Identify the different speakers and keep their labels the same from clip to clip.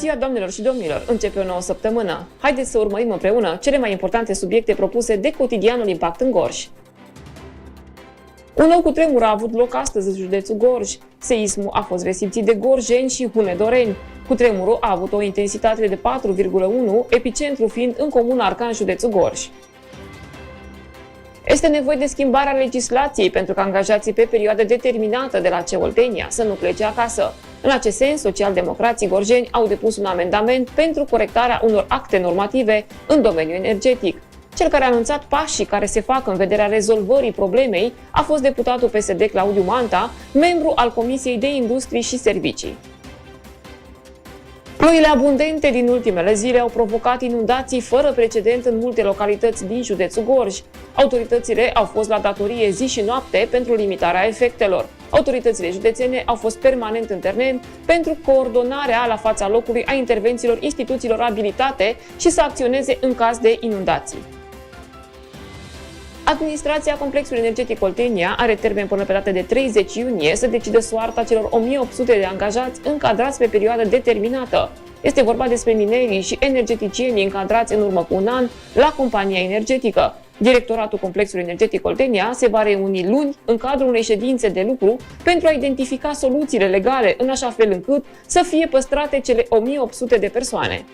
Speaker 1: ziua, doamnelor și domnilor! Începe o nouă săptămână. Haideți să urmărim împreună cele mai importante subiecte propuse de cotidianul Impact în Gorj. Un nou cutremur a avut loc astăzi în județul Gorj. Seismul a fost resimțit de gorjeni și hunedoreni. Cutremurul a avut o intensitate de 4,1, epicentru fiind în comuna Arcan, județul Gorj. Este nevoie de schimbarea legislației pentru ca angajații pe perioadă determinată de la Oltenia să nu plece acasă. În acest sens, socialdemocrații gorjeni au depus un amendament pentru corectarea unor acte normative în domeniul energetic. Cel care a anunțat pașii care se fac în vederea rezolvării problemei a fost deputatul PSD Claudiu Manta, membru al Comisiei de Industrie și Servicii. Ploile abundente din ultimele zile au provocat inundații fără precedent în multe localități din județul Gorj. Autoritățile au fost la datorie zi și noapte pentru limitarea efectelor. Autoritățile județene au fost permanent în teren pentru coordonarea la fața locului a intervențiilor instituțiilor abilitate și să acționeze în caz de inundații. Administrația Complexului Energetic Oltenia are termen până pe data de 30 iunie să decidă soarta celor 1800 de angajați încadrați pe perioadă determinată. Este vorba despre minerii și energeticienii încadrați în urmă cu un an la compania energetică. Directoratul Complexului Energetic Oltenia se va reuni luni în cadrul unei ședințe de lucru pentru a identifica soluțiile legale în așa fel încât să fie păstrate cele 1800 de persoane.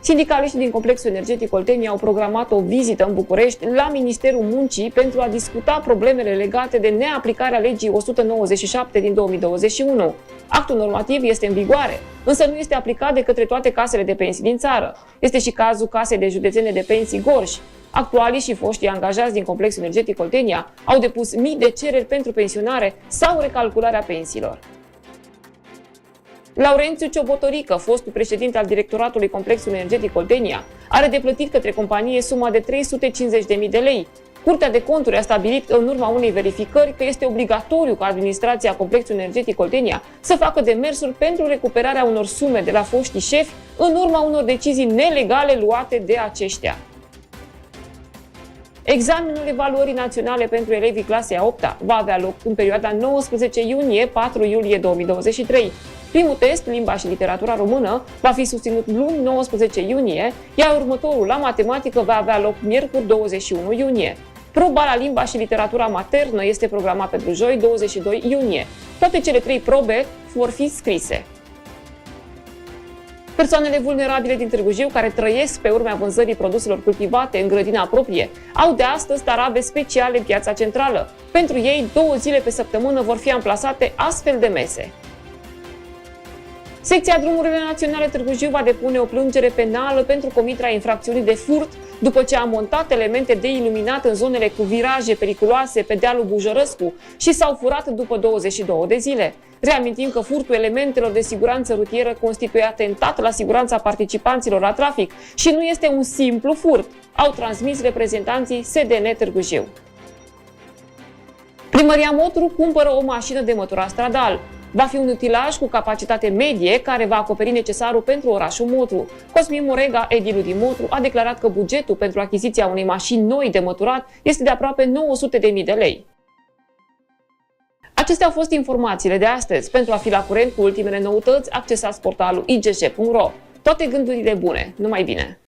Speaker 1: Sindicaliștii din Complexul Energetic Oltenia au programat o vizită în București la Ministerul Muncii pentru a discuta problemele legate de neaplicarea legii 197 din 2021. Actul normativ este în vigoare, însă nu este aplicat de către toate casele de pensii din țară. Este și cazul Casei de Județene de Pensii Gorj. Actualii și foștii angajați din Complexul Energetic Oltenia au depus mii de cereri pentru pensionare sau recalcularea pensiilor. Laurențiu Ciobotorică, fostul președinte al directoratului Complexului Energetic Oltenia, are de plătit către companie suma de 350.000 de lei. Curtea de Conturi a stabilit în urma unei verificări că este obligatoriu ca administrația Complexului Energetic Oltenia să facă demersuri pentru recuperarea unor sume de la foștii șefi în urma unor decizii nelegale luate de aceștia. Examenul evaluării naționale pentru elevii clasei a 8-a va avea loc în perioada 19 iunie-4 iulie 2023. Primul test, limba și literatura română, va fi susținut luni 19 iunie, iar următorul, la matematică, va avea loc miercuri 21 iunie. Proba la limba și literatura maternă este programată pentru joi 22 iunie. Toate cele 3 probe vor fi scrise. Persoanele vulnerabile din Târgu Jiu care trăiesc pe urma vânzării produselor cultivate în grădina proprie au de astăzi tarabe speciale în piața centrală. Pentru ei, 2 zile pe săptămână vor fi amplasate astfel de mese. Secția Drumurile Naționale Târgu Jiu va depune o plângere penală pentru comiterea infracțiunii de furt după ce a montat elemente de iluminat în zonele cu viraje periculoase pe dealul Bujărăscu și s-au furat după 22 de zile. Reamintim că furtul elementelor de siguranță rutieră constituie atentat la siguranța participanților la trafic și nu este un simplu furt, au transmis reprezentanții SDN Târgu Jiu. Primăria Motru cumpără o mașină de măturat stradal. Va fi un utilaj cu capacitate medie care va acoperi necesarul pentru orașul Motru. Cosmin Morega, edilul din Motru, a declarat că bugetul pentru achiziția unei mașini noi de măturat este de aproape 900.000 de lei. Acestea au fost informațiile de astăzi. Pentru a fi la curent cu ultimele noutăți, accesați portalul igj.ro. Toate gândurile bune. Numai bine!